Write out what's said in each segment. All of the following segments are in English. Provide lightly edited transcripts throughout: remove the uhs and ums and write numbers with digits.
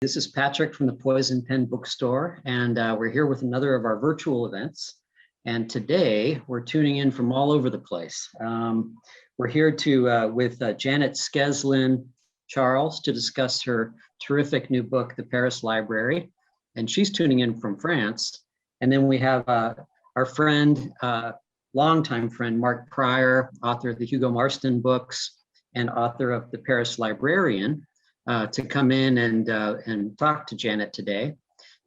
This is Patrick from the Poison Pen Bookstore, and we're here with another of our virtual events. And today we're tuning in from all over the place. We're here with Janet Skeslien Charles to discuss her terrific new book, The Paris Library, and she's tuning in from France. And then we have our friend, longtime friend, Mark Pryor, author of the Hugo Marston books and author of The Paris Librarian, to come in and talk to Janet today.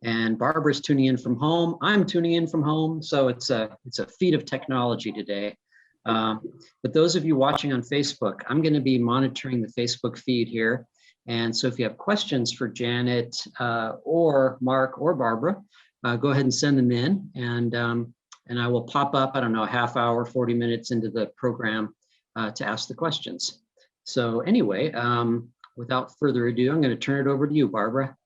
And Barbara's tuning in from home. I'm tuning in from home. So it's a feat of technology today. But those of you watching on Facebook, I'm going to be monitoring the Facebook feed here. And so if you have questions for Janet or Mark or Barbara, go ahead and send them in. And I will pop up, I don't know, a half hour, 40 minutes into the program to ask the questions. So anyway, without further ado, I'm going to turn it over to you, Barbara.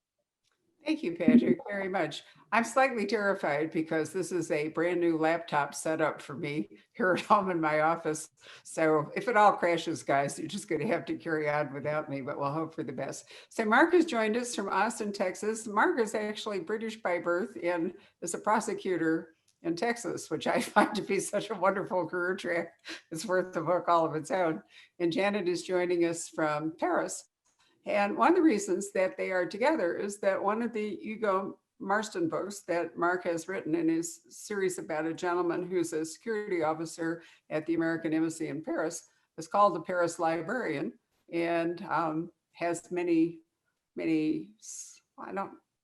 Thank you, Patrick, very much. I'm slightly terrified because this is a brand new laptop setup for me here at home in my office. So if it all crashes, guys, you're just going to have to carry on without me, but we'll hope for the best. So Mark has joined us from Austin, Texas. Mark is actually British by birth and is a prosecutor in Texas, which I find to be such a wonderful career track. It's worth the book all of its own. And Janet is joining us from Paris. And one of the reasons that they are together is that one of the Hugo Marston books that Mark has written in his series about a gentleman who's a security officer at the American Embassy in Paris is called The Paris Librarian, and has many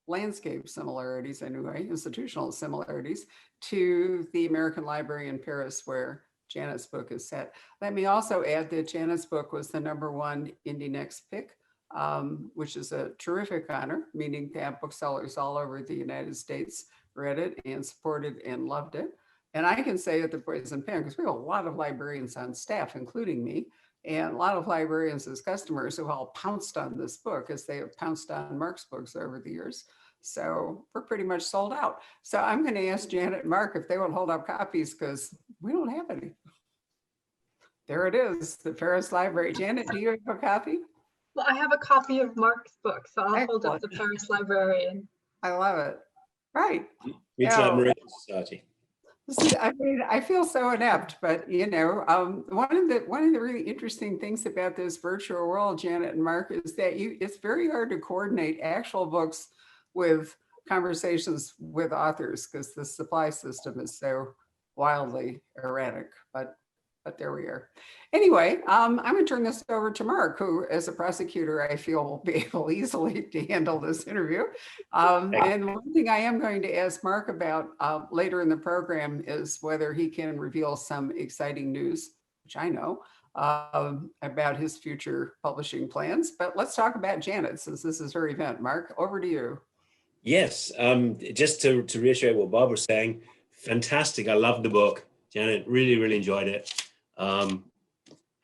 landscape similarities anyway, institutional similarities to the American Library in Paris where Janet's book is set. Let me also add that Janet's book was the #1 Indie Next pick, which is a terrific honor, meaning that booksellers all over the United States read it and supported and loved it. And I can say at the Poison Pen, because we have a lot of librarians on staff, including me, and a lot of librarians as customers who all pounced on this book as they have pounced on Mark's books over the years. So we're pretty much sold out. So I'm going to ask Janet and Mark if they will hold up copies because we don't have any. There it is, the Paris Library. Janet, do you have a copy? Well, I have a copy of Mark's book, so I'll hold up the Paris Librarian. I love it. Right. Mutual Admiration Society. I feel so inept, but one of the really interesting things about this virtual world, Janet and Mark, is that it's very hard to coordinate actual books with conversations with authors because the supply system is so wildly erratic. But there we are. Anyway, I'm going to turn this over to Mark, who, as a prosecutor, I feel will be able easily to handle this interview. And one thing I am going to ask Mark about later in the program is whether he can reveal some exciting news, which I know, about his future publishing plans. But let's talk about Janet, since this is her event. Mark, over to you. Yes, just to reiterate what Bob was saying, fantastic. I loved the book. Janet, really enjoyed it.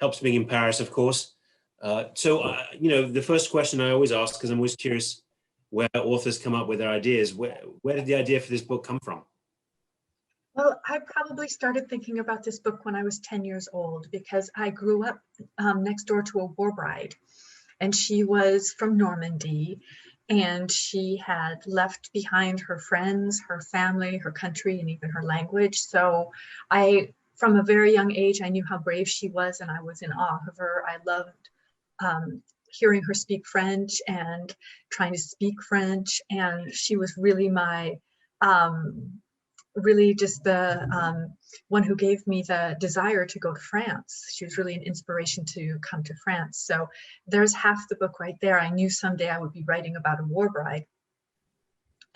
Helps being in Paris, of course. The first question I always ask, because I'm always curious where authors come up with their ideas, where did the idea for this book come from? Well, I probably started thinking about this book when I was 10 years old because I grew up next door to a war bride, and she was from Normandy, and she had left behind her friends, her family, her country, and even her language. So from a very young age, I knew how brave she was, and I was in awe of her. I loved hearing her speak French and trying to speak French. And she was really really just the one who gave me the desire to go to France. She was really an inspiration to come to France. So there's half the book right there. I knew someday I would be writing about a war bride.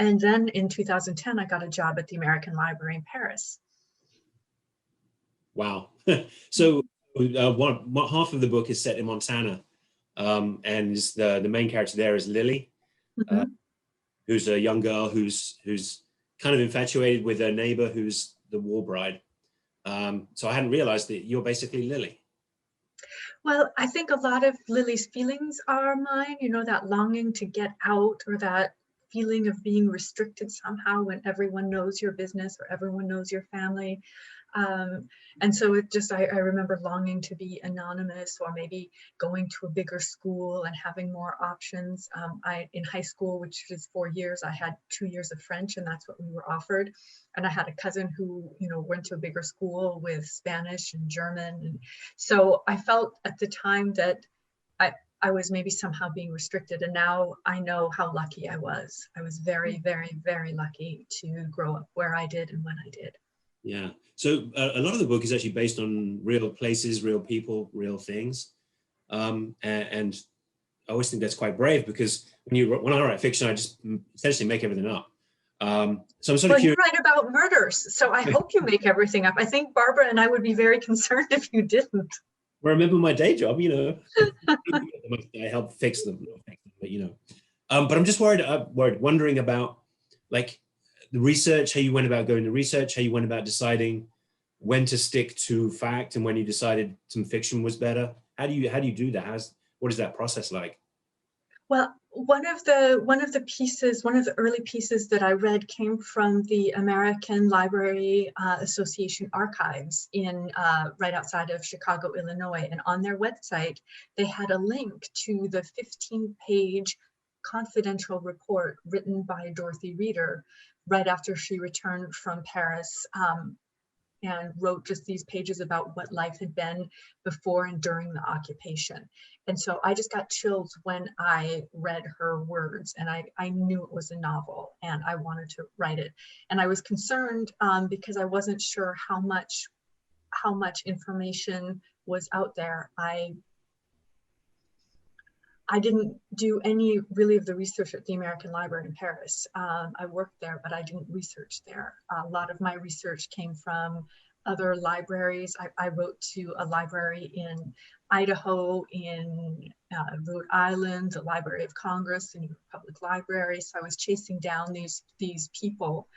And then in 2010, I got a job at the American Library in Paris. Wow. So half of the book is set in Montana, and the main character there is Lily, who's a young girl who's kind of infatuated with her neighbor who's the war bride. So I hadn't realized that you're basically Lily. Well, I think a lot of Lily's feelings are mine, that longing to get out, or that feeling of being restricted somehow when everyone knows your business or everyone knows your family. And so it just, I remember longing to be anonymous, or maybe going to a bigger school and having more options. In high school, which is 4 years, I had 2 years of French, and that's what we were offered. And I had a cousin who, went to a bigger school with Spanish and German. And so I felt at the time that I was maybe somehow being restricted. And now I know how lucky I was. I was very, very, very lucky to grow up where I did and when I did. Yeah. So a lot of the book is actually based on real places, real people, real things. And I always think that's quite brave, because when I write fiction, I just essentially make everything up. So I'm sort of curious. You write about murders, so I hope you make everything up. I think Barbara and I would be very concerned if you didn't. Well, remember my day job, I help fix them, but I'm just wondering about like the research, how you went about going to research, how you went about deciding when to stick to fact and when you decided some fiction was better. How do you do that? What is that process like? Well, one of the early pieces that I read came from the American Library Association archives in right outside of Chicago, Illinois. And on their website, they had a link to the 15-page confidential report written by Dorothy Reeder right after she returned from Paris, and wrote just these pages about what life had been before and during the occupation. And so I just got chills when I read her words, and I knew it was a novel and I wanted to write it. And I was concerned because I wasn't sure how much information was out there. I didn't do any really of the research at the American Library in Paris. I worked there, but I didn't research there. A lot of my research came from other libraries. I wrote to a library in Idaho, in Rhode Island, the Library of Congress, and public libraries. So I was chasing down these people,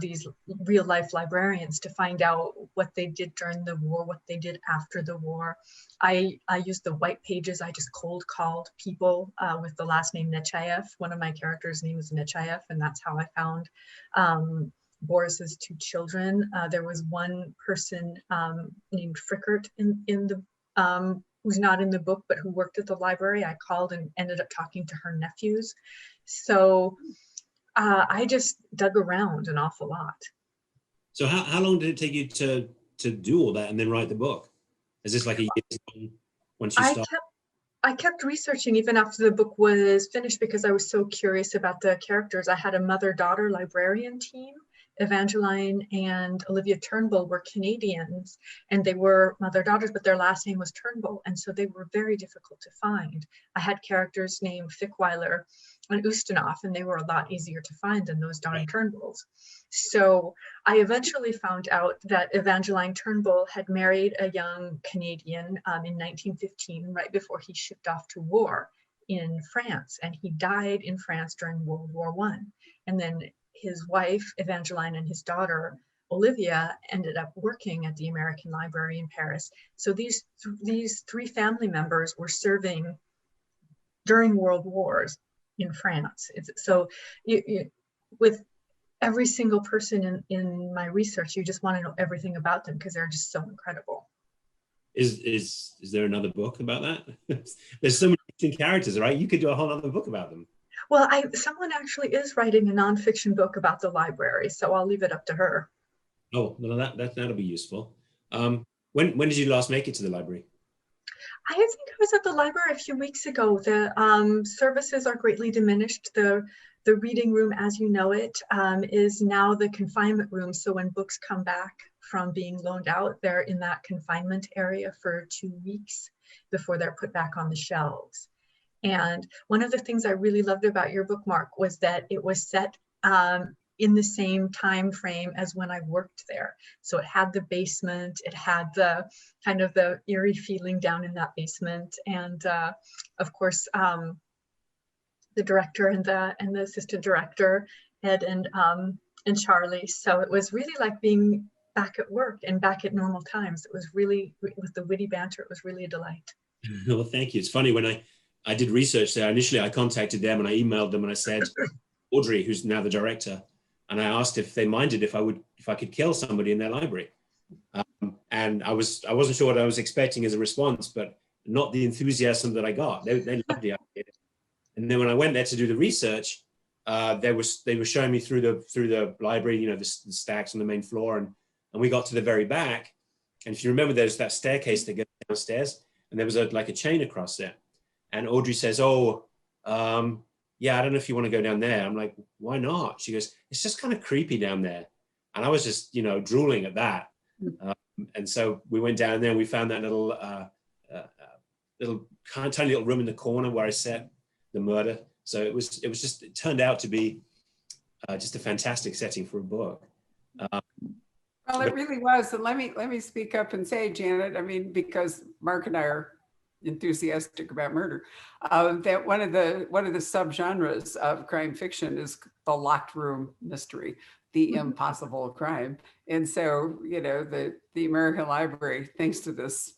these real life librarians, to find out what they did during the war, what they did after the war. I used the white pages. I just cold called people with the last name Nechayev. One of my characters' name is Nechayev, and that's how I found Boris's two children. There was one person named Frickert in the who's not in the book, but who worked at the library. I called and ended up talking to her nephews. So I just dug around an awful lot. So how long did it take you to do all that and then write the book? Is this like a year once you start? I kept researching even after the book was finished, because I was so curious about the characters. I had a mother-daughter librarian team. Evangeline and Olivia Turnbull were Canadians, and they were mother-daughters, but their last name was Turnbull, and so they were very difficult to find. I had characters named Fickweiler and Ustinov, and they were a lot easier to find than those darn Turnbulls. So I eventually found out that Evangeline Turnbull had married a young Canadian in 1915, right before he shipped off to war in France, and he died in France during World War I. And then his wife, Evangeline, and his daughter, Olivia, ended up working at the American Library in Paris. So these three family members were serving during World Wars in France. So with every single person in my research, you just want to know everything about them, because they're just so incredible. Is there another book about that? There's so many interesting characters, right? You could do a whole other book about them. Well, someone actually is writing a nonfiction book about the library, so I'll leave it up to her. Oh, well, that'll be useful. When did you last make it to the library? I think I was at the library a few weeks ago. The services are greatly diminished. The reading room, as you know it, is now the confinement room. So when books come back from being loaned out, they're in that confinement area for 2 weeks before they're put back on the shelves. And one of the things I really loved about your book, Mark, was that it was set in the same time frame as when I worked there. So it had the basement, it had the kind of the eerie feeling down in that basement, and of course the director and the assistant director, Ed and Charlie. So it was really like being back at work and back at normal times. It was really, with the witty banter, it was really a delight. Well, thank you. It's funny, when I did research there, initially I contacted them and I emailed them and I said, Audrey, who's now the director, and I asked if they minded if I could kill somebody in their library. And I wasn't sure what I was expecting as a response, but not the enthusiasm that I got. They loved the idea. And then when I went there to do the research, they were showing me through the library, you know, the stacks on the main floor, and we got to the very back. And if you remember, there's that staircase that goes downstairs, and there was like a chain across there. And Audrey says, "Oh, yeah, I don't know if you want to go down there." I'm like, "Why not?" She goes, "It's just kind of creepy down there." And I was just, you know, drooling at that. And so we went down there and we found that little tiny little room in the corner where I set the murder. So it turned out to be just a fantastic setting for a book. Well, it really was. And let me speak up and say, Janet, I mean, because Mark and I are enthusiastic about murder, that one of the subgenres of crime fiction is the locked room mystery, the impossible crime. And so, you know, the American Library, thanks to this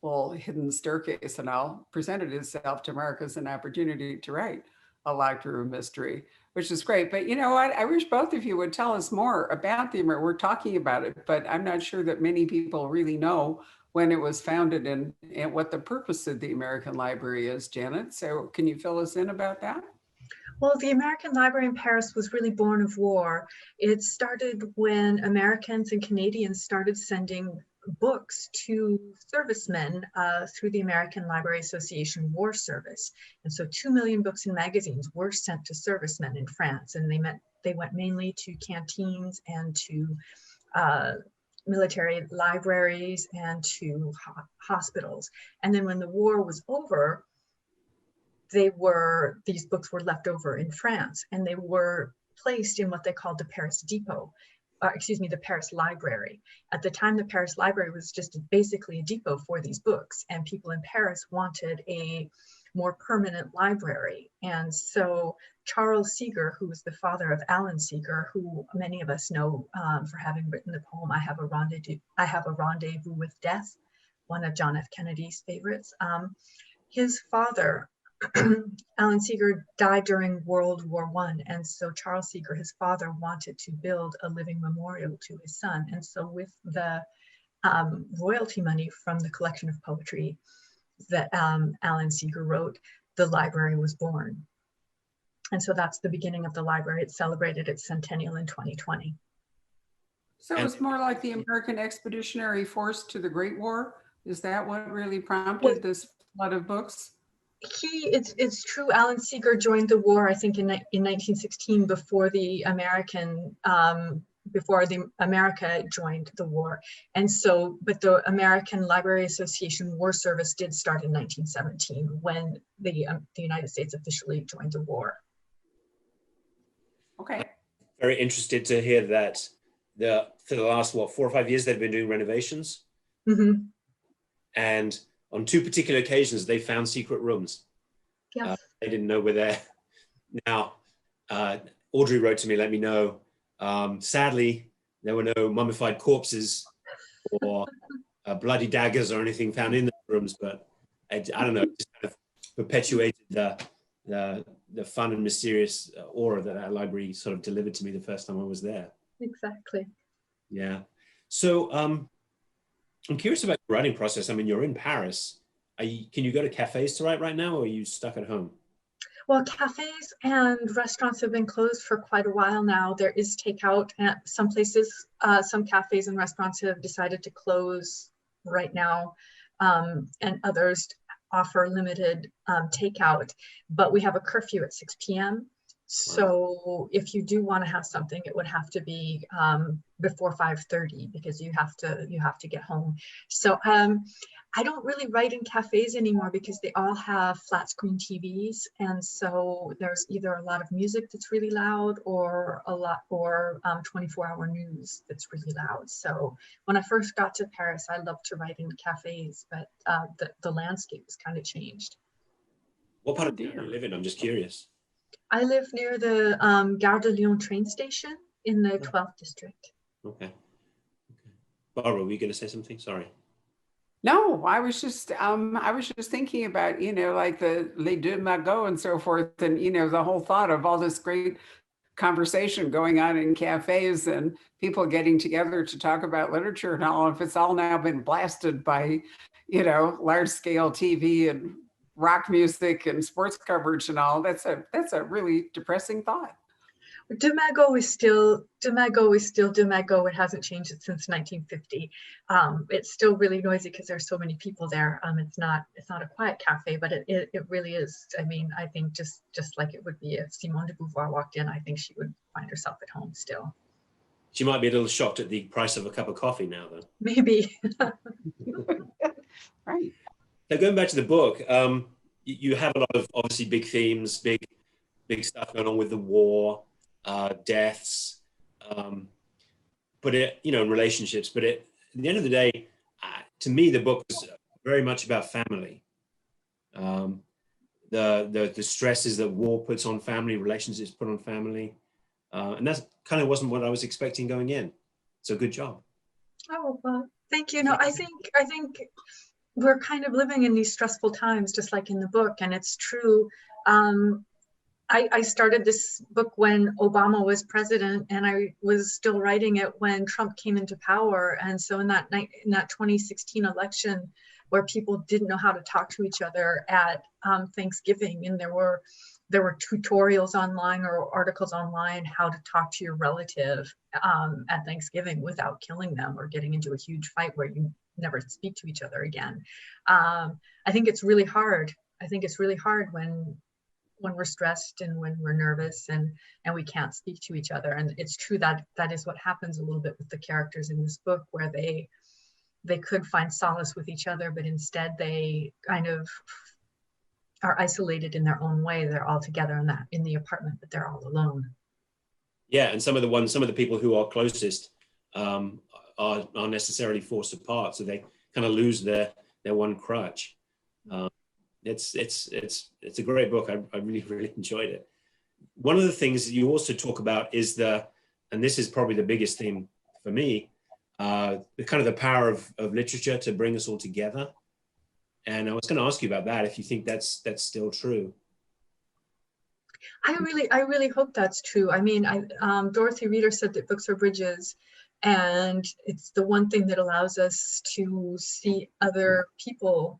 little hidden staircase and all, presented itself to Mark as an opportunity to write a locked room mystery, which is great. But you know what? I wish both of you would tell us more about the American. We're talking about it, but I'm not sure that many people really know when it was founded and what the purpose of the American Library is, Janet. So can you fill us in about that? Well, the American Library in Paris was really born of war. It started when Americans and Canadians started sending books to servicemen through the American Library Association War Service. And so 2 million books and magazines were sent to servicemen in France, and they went mainly to canteens and to military libraries and to hospitals. And then when the war was over, these books were left over in France, and they were placed in what they called the Paris Depot, the Paris Library. At the time, the Paris Library was just basically a depot for these books, and people in Paris wanted a more permanent library. And so Charles Seeger, who was the father of Alan Seeger, who many of us know for having written the poem, I Have a Rendezvous with Death, one of John F. Kennedy's favorites. His father, Alan Seeger, died during World War I. And so Charles Seeger, his father, wanted to build a living memorial to his son. And so with the royalty money from the collection of poetry that Alan Seeger wrote, the library was born. And so that's the beginning of the library. It celebrated its centennial in 2020. So it's more like the American Expeditionary Force to the Great War. Is that what really prompted this flood of books? It's true. Alan Seeger joined the war, I think, in 1916 before America joined the war. And so, but the American Library Association War Service did start in 1917 when the United States officially joined the war. Okay. Very interested to hear that for the last, 4 or 5 years, they've been doing renovations. Mm-hmm. And on 2 particular occasions, they found secret rooms. Yes. They didn't know we're there. Now, Audrey wrote to me, let me know. Sadly, there were no mummified corpses or bloody daggers or anything found in the rooms, but I don't know, it just kind of perpetuated the fun and mysterious aura that our library sort of delivered to me the first time I was there. Exactly. Yeah. So I'm curious about your writing process. I mean, you're in Paris. Can you go to cafes to write right now, or are you stuck at home? Well, cafes and restaurants have been closed for quite a while now. There is takeout at some places. Some cafes and restaurants have decided to close right now, and others offer limited takeout, but we have a curfew at 6 p.m. So if you do want to have something, it would have to be before 5:30 because you have to get home. So I don't really write in cafes anymore because they all have flat screen TVs, and so there's either a lot of music that's really loud or 24-hour news that's really loud. So when I first got to Paris, I loved to write in cafes, but the landscape has kind of changed. What part of town do you live in? I'm just curious. I live near the Gare de Lyon train station in the 12th district. Okay. Barbara, were you going to say something? Sorry. No, I was just thinking about, like the Les Deux Magots and so forth, and the whole thought of all this great conversation going on in cafes and people getting together to talk about literature and all. If it's all now been blasted by, large scale TV and rock music and sports coverage and all, that's a really depressing thought. Dumago is still Dumago. It hasn't changed since 1950. It's still really noisy because there's so many people there. It's not a quiet cafe, but it really is. I mean, I think just like it would be if Simone de Beauvoir walked in, I think she would find herself at home still. She might be a little shocked at the price of a cup of coffee now, though. Maybe. Right. So going back to the book, you have a lot of obviously big themes, big stuff going on with the war, deaths, but in relationships. But at the end of the day, to me, the book is very much about family. The stresses that war puts on family, relationships put on family, and that kind of wasn't what I was expecting going in. So good job. Oh, well, thank you. No, I think we're kind of living in these stressful times, just like in the book, and it's true. I started this book when Obama was president, and I was still writing it when Trump came into power. And so in that 2016 election, where people didn't know how to talk to each other at Thanksgiving, and there were tutorials online or articles online how to talk to your relative at Thanksgiving without killing them or getting into a huge fight where you never speak to each other again. I think it's really hard. I think it's really hard when we're stressed and when we're nervous and we can't speak to each other. And it's true that is what happens a little bit with the characters in this book, where they could find solace with each other, but instead they kind of are isolated in their own way. They're all together in the apartment, but they're all alone. Yeah, and some of the people who are closest are necessarily forced apart, so they kind of lose their one crutch. It's a great book. I really enjoyed it. One of the things that you also talk about is and this is probably the biggest theme for me, the power of literature to bring us all together. And I was going to ask you about that, if you think that's still true. I really hope that's true. I mean, Dorothy Reeder said that books are bridges, and it's the one thing that allows us to see other people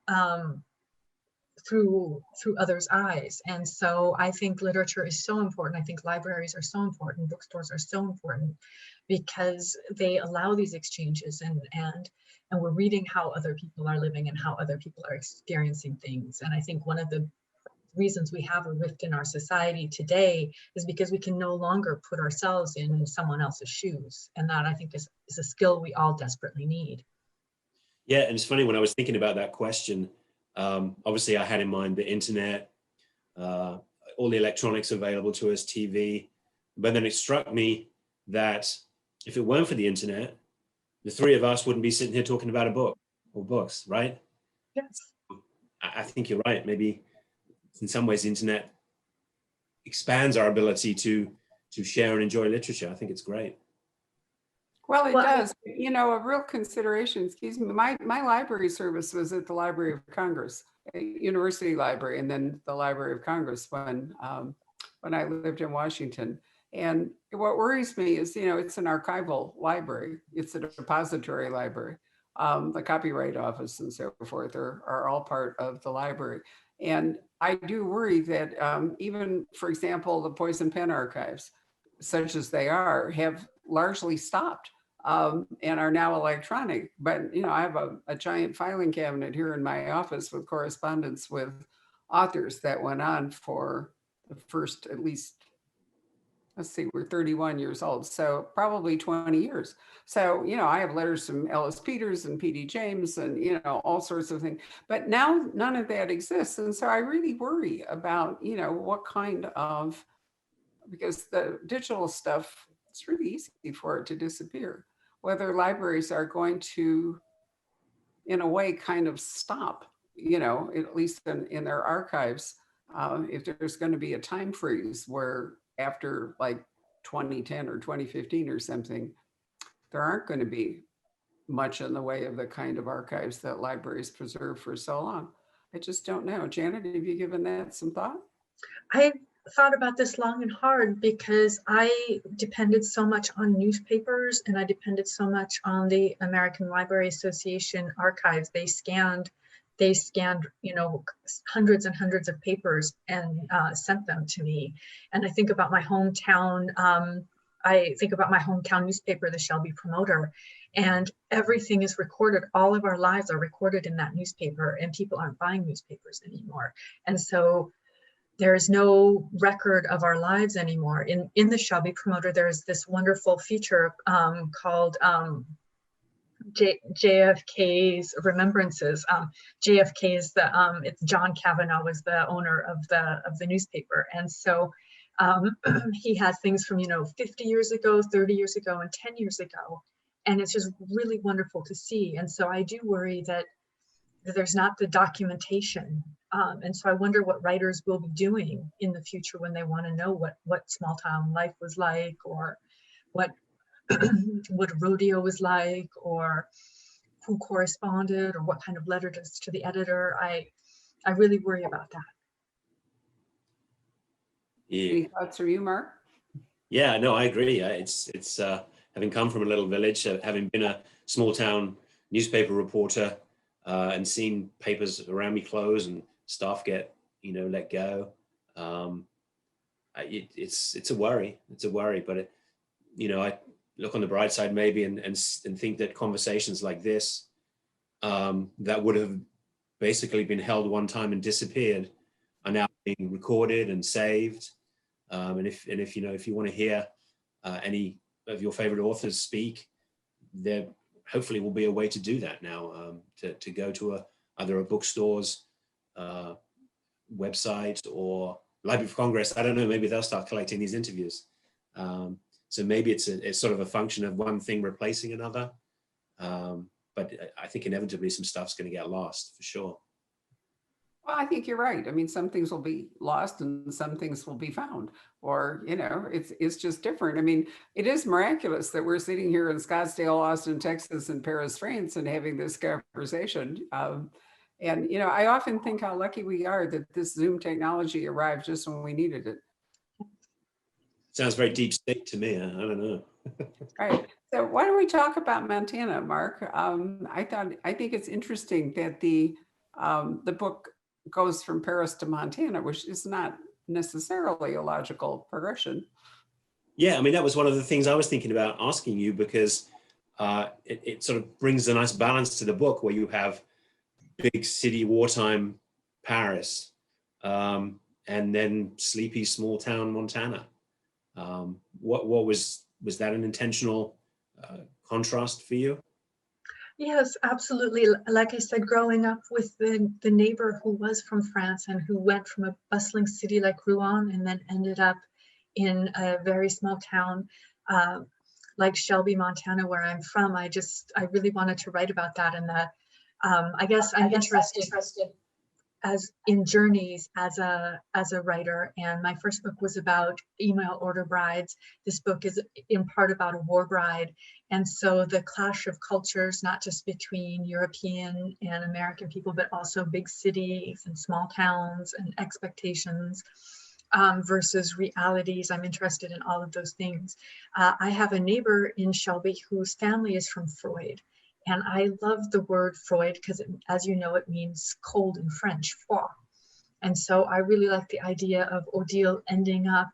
through others' eyes. And so I think literature is so important. I think libraries are so important. Bookstores are so important because they allow these exchanges, and we're reading how other people are living and how other people are experiencing things. And I think one of the reasons we have a rift in our society today is because we can no longer put ourselves in someone else's shoes. And that, I think, is a skill we all desperately need. Yeah, and it's funny, when I was thinking about that question, obviously I had in mind the internet, all the electronics available to us, TV, but then it struck me that if it weren't for the internet, the three of us wouldn't be sitting here talking about a book or books, right? Yes. I think you're right. Maybe in some ways the internet expands our ability to share and enjoy literature. I think it's great. Well, it does. A real consideration, excuse me, my library service was at the Library of Congress, a university library, and then the Library of Congress when I lived in Washington. And what worries me is, it's an archival library. It's a depository library. The Copyright Office and so forth are all part of the library. And I do worry that even, for example, the Poison Pen archives, such as they are, have largely stopped and are now electronic. But, I have a giant filing cabinet here in my office with correspondence with authors that went on for the first, at least, let's see, we're 31 years old, so probably 20 years. So, I have letters from Ellis Peters and P.D. James and, all sorts of things. But now none of that exists. And so I really worry about, what kind of, because the digital stuff, it's really easy for it to disappear. Whether libraries are going to, in a way, kind of stop, at least in their archives, if there's going to be a time freeze where after like 2010 or 2015 or something, there aren't going to be much in the way of the kind of archives that libraries preserve for so long. I just don't know. Janet, have you given that some thought? thought about this long and hard because I depended so much on newspapers, and I depended so much on the American Library Association archives. They scanned, you know, hundreds and hundreds of papers and sent them to me. And I think about my hometown. I think about my hometown newspaper, the Shelby Promoter, and everything is recorded. All of our lives are recorded in that newspaper, and people aren't buying newspapers anymore. And so there is no record of our lives anymore. In the Shelby Promoter, there's this wonderful feature called JFK's Remembrances. JFK is it's John Kavanaugh was the owner of the newspaper, and so he has things from 50 years ago, 30 years ago, and 10 years ago, and it's just really wonderful to see. And so I do worry that there's not the documentation, and so I wonder what writers will be doing in the future when they want to know what small town life was like, or what what rodeo was like, or who corresponded, or what kind of letters to the editor. I really worry about that. Yeah. Any thoughts from you, Mark? Yeah, no, I agree. It's having come from a little village, having been a small town newspaper reporter, and seen papers around me close and staff get let go. It's a worry. It's a worry, but I look on the bright side maybe and think that conversations like this, that would have basically been held one time and disappeared, are now being recorded and saved. And if you want to hear any of your favorite authors speak, there hopefully will be a way to do that now, to go to either a bookstore's website or Library of Congress. I don't know, maybe they'll start collecting these interviews. So maybe it's sort of a function of one thing replacing another. But I think inevitably some stuff's going to get lost for sure. Well, I think you're right. I mean, some things will be lost and some things will be found, or, it's just different. I mean, it is miraculous that we're sitting here in Scottsdale, Austin, Texas, and Paris, France, and having this conversation. And, I often think how lucky we are that this Zoom technology arrived just when we needed it. Sounds very deep state to me. I don't know. Right. So why don't we talk about Montana, Mark? I think it's interesting that the book goes from Paris to Montana, which is not necessarily a logical progression. Yeah, I mean, that was one of the things I was thinking about asking you, because it sort of brings a nice balance to the book where you have big city wartime Paris, and then sleepy small town Montana. What was that an intentional contrast for you? Yes, absolutely. Like I said, growing up with the neighbor who was from France and who went from a bustling city like Rouen and then ended up in a very small town like Shelby, Montana, where I'm from. I really wanted to write about that. And I guess I'm interested as in journeys as a writer. And my first book was about email order brides. This book is in part about a war bride. And so the clash of cultures, not just between European and American people, but also big cities and small towns and expectations versus realities. I'm interested in all of those things. I have a neighbor in Shelby whose family is from Freud. And I love the word Freud because, as you know, it means cold in French, froid. And so I really like the idea of Odile ending up,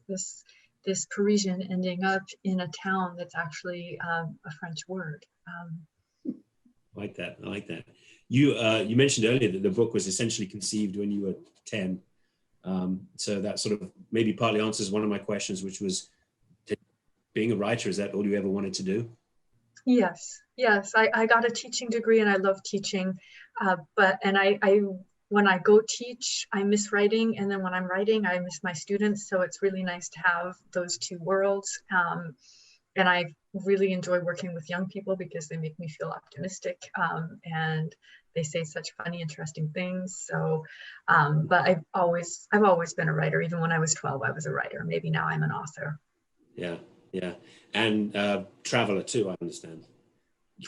this Parisian ending up in a town that's actually a French word. I like that. I like that. You mentioned earlier that the book was essentially conceived when you were 10. So that sort of maybe partly answers one of my questions, which was, being a writer, is that all you ever wanted to do? Yes. I got a teaching degree and I love teaching. When I go teach, I miss writing. And then when I'm writing, I miss my students. So it's really nice to have those two worlds. And I really enjoy working with young people because they make me feel optimistic. And they say such funny, interesting things. So, but I've always been a writer. Even when I was 12, I was a writer. Maybe now I'm an author. Yeah. And traveler too, I understand.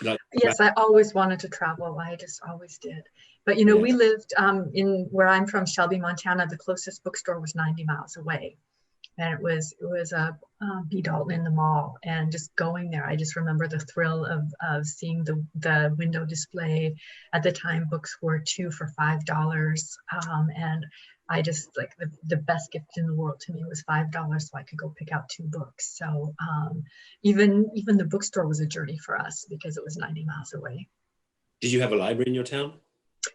Like, Yes, I always wanted to travel. I just always did. But, you know, Yeah. we lived in where I'm from, Shelby, Montana. The closest bookstore was 90 miles away. And it was a B. Dalton in the mall, and just going there, I just remember the thrill of seeing the window display. At the time, books were 2 for $5, and I just like the best gift in the world to me was $5, so I could go pick out 2 books. So even the bookstore was a journey for us because it was 90 miles away. did you have a library in your town?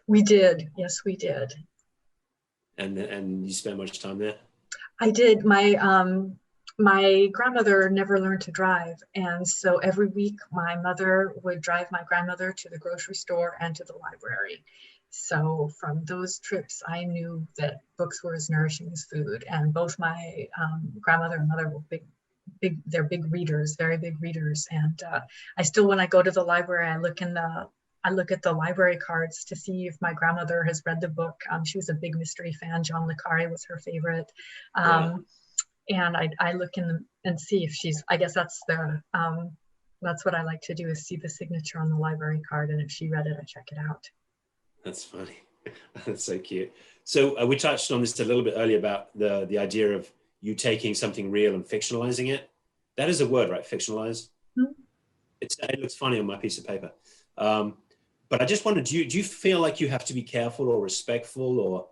We did, yes, we did. And you spent much time there? I did. My grandmother never learned to drive, and so every week my mother would drive my grandmother to the grocery store and to the library. So from those trips, I knew that books were as nourishing as food. And both my grandmother and mother were they're big readers, very big readers. And I still, when I go to the library, I look at the library cards to see if my grandmother has read the book. She was a big mystery fan. John le Carré was her favorite. And I look in them and see if she's, I guess that's what I like to do, is see the signature on the library card. And if she read it, I check it out. That's funny. That's so cute. So we touched on this a little bit earlier about the idea of you taking something real and fictionalizing it. That is a word, right? Fictionalize. Mm-hmm. It looks funny on my piece of paper. But I just wondered, do you feel like you have to be careful or respectful, or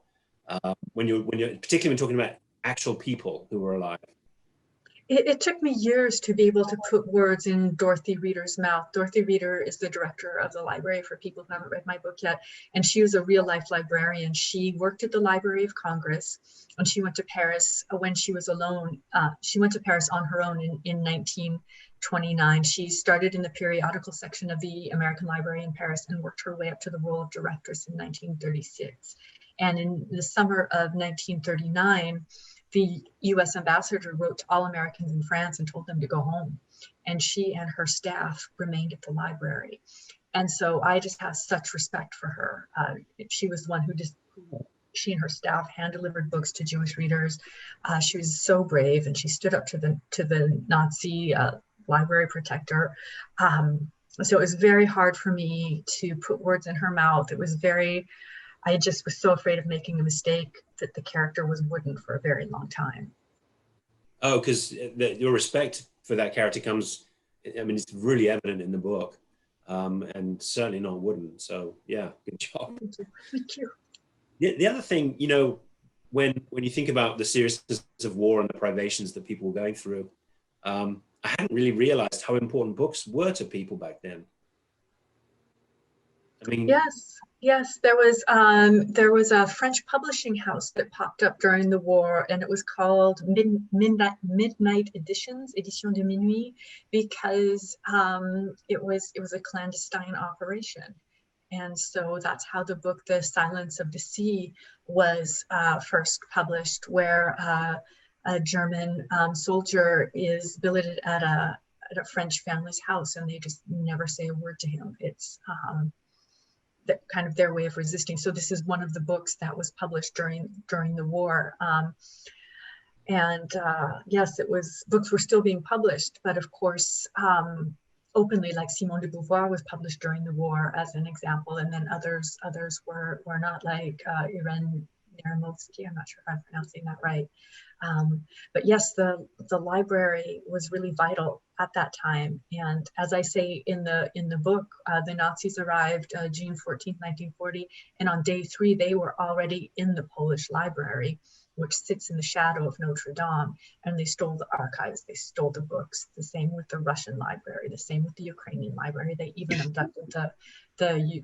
when you're particularly when talking about actual people who were alive? It took me years to be able to put words in Dorothy Reeder's mouth. Dorothy Reeder is the director of the library, for people who haven't read my book yet. And she was a real life librarian. She worked at the Library of Congress, and she went to Paris when she was alone. She went to Paris on her own in 1929. She started in the periodical section of the American Library in Paris and worked her way up to the role of directress in 1936. And in the summer of 1939, the US ambassador wrote to all Americans in France and told them to go home. And she and her staff remained at the library. And so I just have such respect for her. She was the one she and her staff hand-delivered books to Jewish readers. She was so brave, and she stood up to the Nazi library protector. So it was very hard for me to put words in her mouth. I just was so afraid of making a mistake that the character was wooden for a very long time. Oh, because your respect for that character comes, I mean, it's really evident in the book, and certainly not wooden. So yeah, good job. Thank you. The other thing, you know, when you think about the seriousness of war and the privations that people were going through, I hadn't really realized how important books were to people back then. I mean, Yes, there was a French publishing house that popped up during the war, and it was called Midnight Editions, Édition de Minuit, because it was a clandestine operation. And so that's how the book The Silence of the Sea was first published, where a German soldier is billeted at a French family's house, and they just never say a word to him. It's kind of their way of resisting. So this is one of the books that was published during the war. Yes, books were still being published, but of course, openly, like Simone de Beauvoir was published during the war as an example, and then others were not, like Irene Neramovsky. I'm not sure if I'm pronouncing that right. But yes, the library was really vital at that time. And as I say in the book, the Nazis arrived June 14th, 1940, and on day 3, they were already in the Polish library, which sits in the shadow of Notre Dame, and they stole the archives, they stole the books. The same with the Russian library, the same with the Ukrainian library. They even abducted the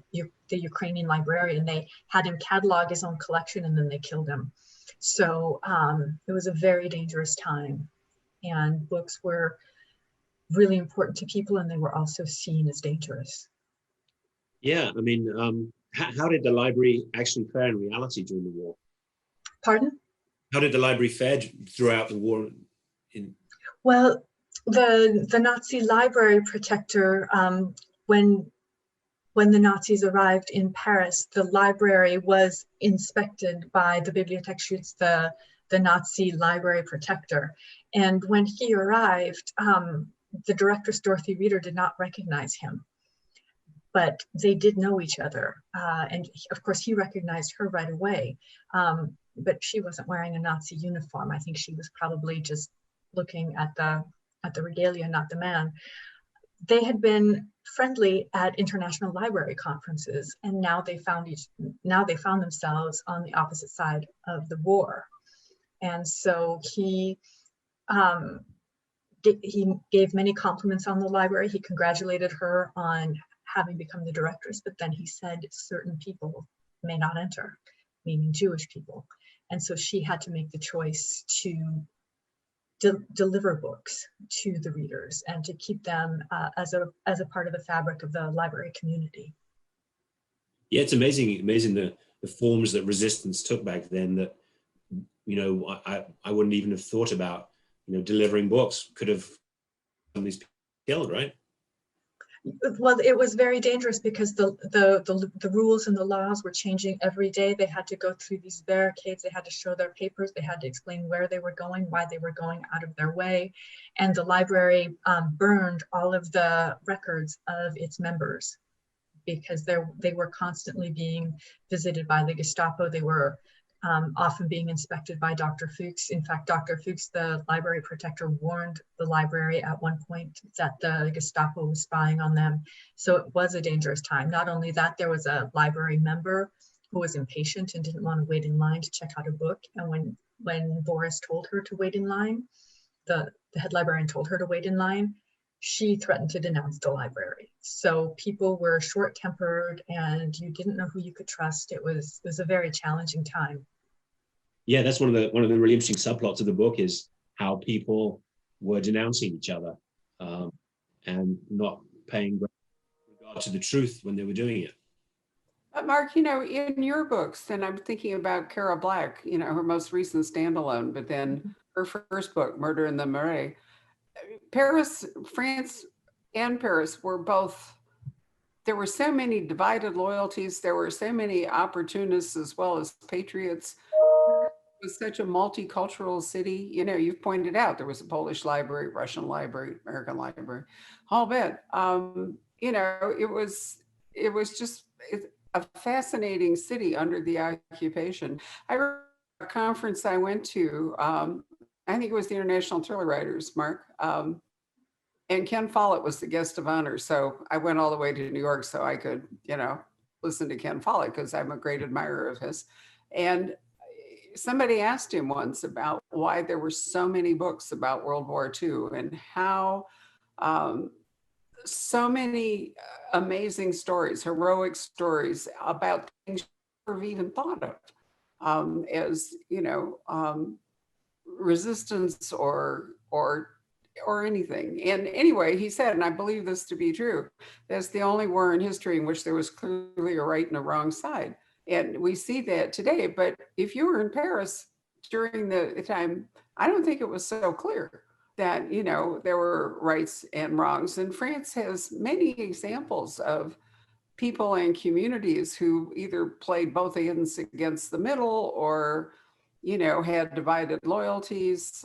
Ukrainian librarian. They had him catalog his own collection, and then they killed him. So it was a very dangerous time, and books were really important to people, and they were also seen as dangerous. yeah, I mean, how did the library actually fare in reality during the war? Pardon? How did the library fare throughout the war? Well, the Nazi library protector, when the Nazis arrived in Paris, the library was inspected by the Bibliothekschutz, the Nazi library protector. And when he arrived, the directress, Dorothy Reeder, did not recognize him. but they did know each other. And of course, he recognized her right away, but she wasn't wearing a Nazi uniform. I think she was probably just looking at the regalia, not the man. They had been friendly at international library conferences, and now they found themselves on the opposite side of the war. And so he gave many compliments on the library. He congratulated her on having become the directress, but then he said certain people may not enter, meaning Jewish people. And so she had to make the choice to deliver books to the readers and to keep them as a part of the fabric of the library community. Yeah, it's amazing the forms that resistance took back then that, you know, I wouldn't even have thought about. You know, delivering books could have some of these people killed, right? Well, it was very dangerous because the rules and the laws were changing every day. They had to go through these barricades. They had to show their papers. They had to explain where they were going, why they were going out of their way. And the library burned all of the records of its members because they were constantly being visited by the Gestapo. They were often being inspected by Dr. Fuchs. In fact, Dr. Fuchs, the library protector, warned the library at one point that the Gestapo was spying on them. So it was a dangerous time. Not only that, there was a library member who was impatient and didn't want to wait in line to check out a book. And when Boris told her to wait in line, the head librarian told her to wait in line, she threatened to denounce the library. So people were short-tempered and you didn't know who you could trust. It was a very challenging time. Yeah, that's one of the really interesting subplots of the book is how people were denouncing each other and not paying regard to the truth when they were doing it. Mark, you know, in your books, and I'm thinking about Cara Black, you know, her most recent standalone, but then her first book, Murder in the Marais. Paris, France and Paris were both, there were so many divided loyalties. There were so many opportunists as well as patriots. It was such a multicultural city. You know, you've pointed out there was a Polish library, Russian library, American library, whole bit. You know, it was just a fascinating city under the occupation. I remember a conference I went to, I think it was the International Thriller Writers, Mark, and Ken Follett was the guest of honor. So I went all the way to New York so I could, you know, listen to Ken Follett because I'm a great admirer of his. And somebody asked him once about why there were so many books about World War II and how so many amazing stories, heroic stories about things you never even thought of as, you know, resistance or anything. And anyway, he said, and I believe this to be true, that's the only war in history in which there was clearly a right and a wrong side. And we see that today. But if you were in Paris during the time, I don't think it was so clear that, you know, there were rights and wrongs. And France has many examples of people and communities who either played both ends against the middle or, you know, had divided loyalties.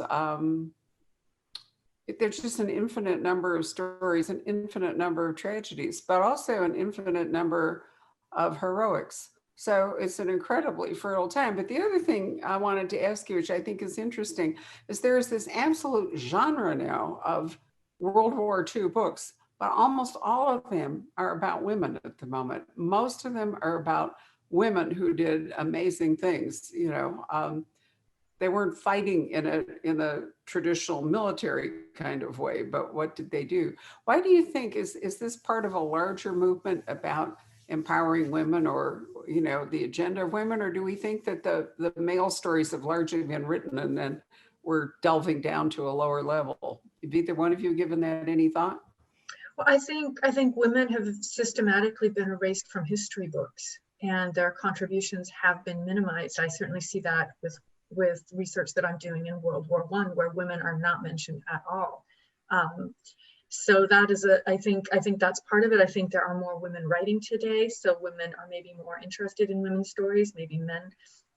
There's just an infinite number of stories, an infinite number of tragedies, but also an infinite number of heroics. So it's an incredibly fertile time. But the other thing I wanted to ask you, which I think is interesting, is there is this absolute genre now of World War II books, but almost all of them are about women at the moment. Most of them are about women who did amazing things. You know, they weren't fighting in a traditional military kind of way, but what did they do? Why do you think, is this part of a larger movement about empowering women or, you know, the agenda of women, or do we think that the male stories have largely been written and then we're delving down to a lower level? Have either one of you given that any thought? Well, I think women have systematically been erased from history books and their contributions have been minimized. I certainly see that with research that I'm doing in World War I, where women are not mentioned at all. So that is I think that's part of it. I think there are more women writing today. So women are maybe more interested in women's stories. Maybe men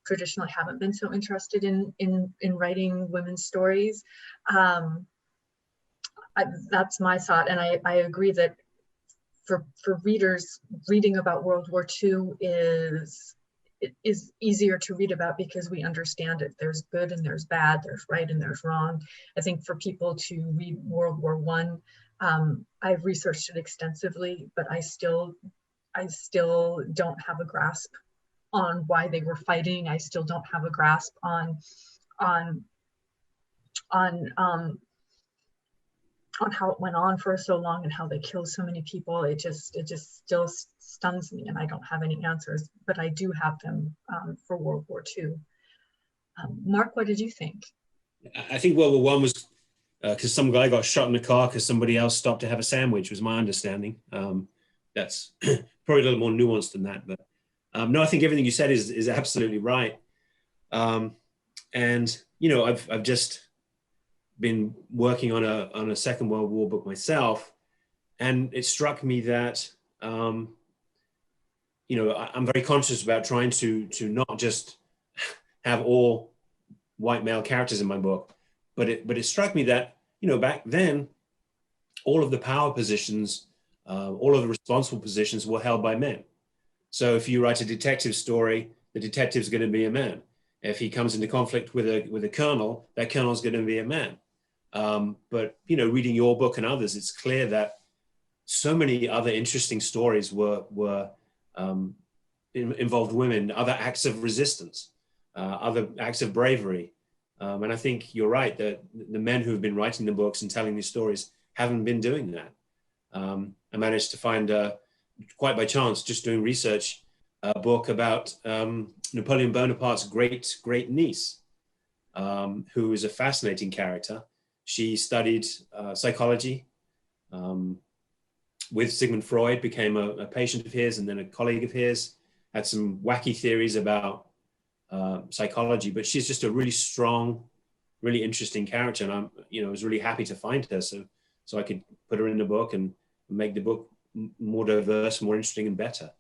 traditionally haven't been so interested in writing women's stories. That's my thought. And I agree that for readers, reading about World War II is easier to read about because we understand it. There's good and there's bad, there's right and there's wrong. I think for people to read World War I, I've researched it extensively, but I still don't have a grasp on why they were fighting. I still don't have a grasp on how it went on for so long and how they killed so many people. It just still stuns me, and I don't have any answers, but I do have them for World War II. Mark, what did you think? I think World War One was because some guy got shot in the car because somebody else stopped to have a sandwich, was my understanding. That's probably a little more nuanced than that, but no, I think everything you said is absolutely right. And you know, I've just been working on a Second World War book myself, and it struck me that you know, I'm very conscious about trying to not just have all white male characters in my book, but it struck me that, you know, back then all of the power positions, all of the responsible positions were held by men. So if you write a detective story, the detective's going to be a man. If he comes into conflict with a colonel, that colonel's going to be a man. But you know, reading your book and others, it's clear that so many other interesting stories involved women, other acts of resistance, other acts of bravery. And I think you're right that the men who have been writing the books and telling these stories haven't been doing that. I managed to find, quite by chance, just doing research, a book about Napoleon Bonaparte's great niece, who is a fascinating character. She studied psychology with Sigmund Freud, became a patient of his and then a colleague of his, had some wacky theories about psychology, but she's just a really strong, really interesting character. And I'm, you know, was really happy to find her so I could put her in the book and make the book more diverse, more interesting and better.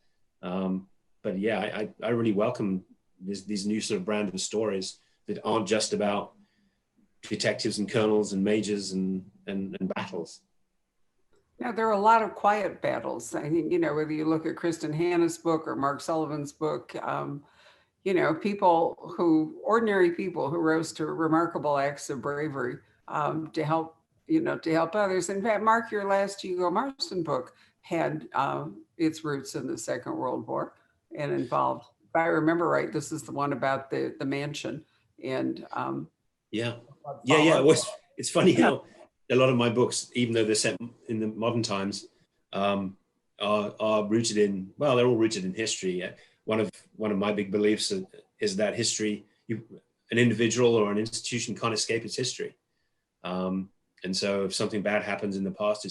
But yeah, I really welcome these new sort of brand of stories that aren't just about detectives and colonels and majors and battles. Now, there are a lot of quiet battles. I think, you know, whether you look at Kristen Hanna's book or Mark Sullivan's book, you know, ordinary people who rose to remarkable acts of bravery to help others. In fact, Mark, your last Hugo Marston book had its roots in the Second World War and involved, if I remember right, this is the one about the mansion. And yeah. It's funny how a lot of my books, even though they're set in the modern times, are rooted in, well, they're all rooted in history. One of my big beliefs is that history, an individual or an institution can't escape its history. And so if something bad happens in the past,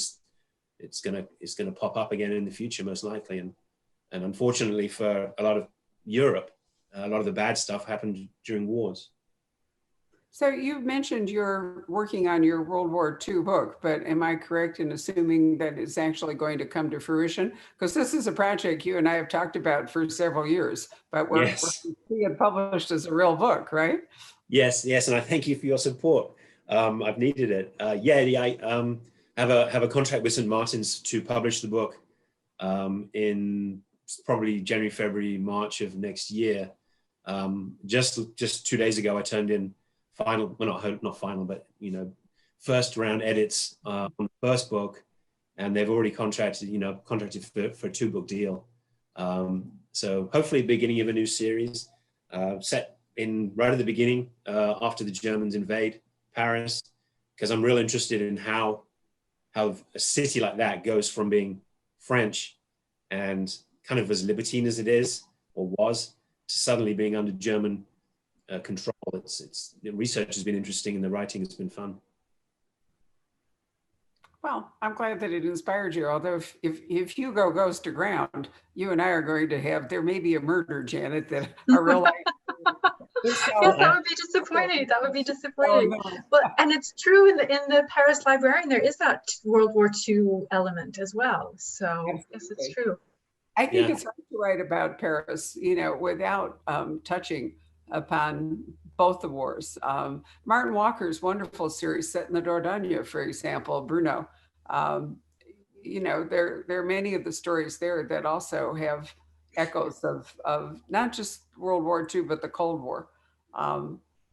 it's gonna pop up again in the future, most likely. And unfortunately for a lot of Europe, a lot of the bad stuff happened during wars. So you mentioned you're working on your World War II book, but am I correct in assuming that it's actually going to come to fruition? Because this is a project you and I have talked about for several years, but we're seeing it published as a real book, right? Yes, and I thank you for your support. I've needed it. I have a contract with St. Martin's to publish the book in probably January, February, March of next year. Just 2 days ago, I turned in final, well, not final, but you know, first round edits on the first book, and they've already contracted for a 2-book deal. So hopefully, beginning of a new series set in right at the beginning after the Germans invade Paris, because I'm real interested in how a city like that goes from being French and kind of as libertine as it is or was to suddenly being under German control. The research has been interesting and the writing has been fun. Well, I'm glad that it inspired you. Although if Hugo goes to ground, you and I are going to have, there may be a murder, Janet, that are real life. Yes, that would be disappointing. That would be disappointing. Oh, no. But and it's true in the Paris Librarian, there is that World War II element as well. So absolutely. Yes, it's true. I think it's hard to write about Paris, you know, without touching upon both the wars. Martin Walker's wonderful series set in the Dordogne, for example, Bruno, you know, there are many of the stories there that also have echoes of not just World War II, but the Cold War.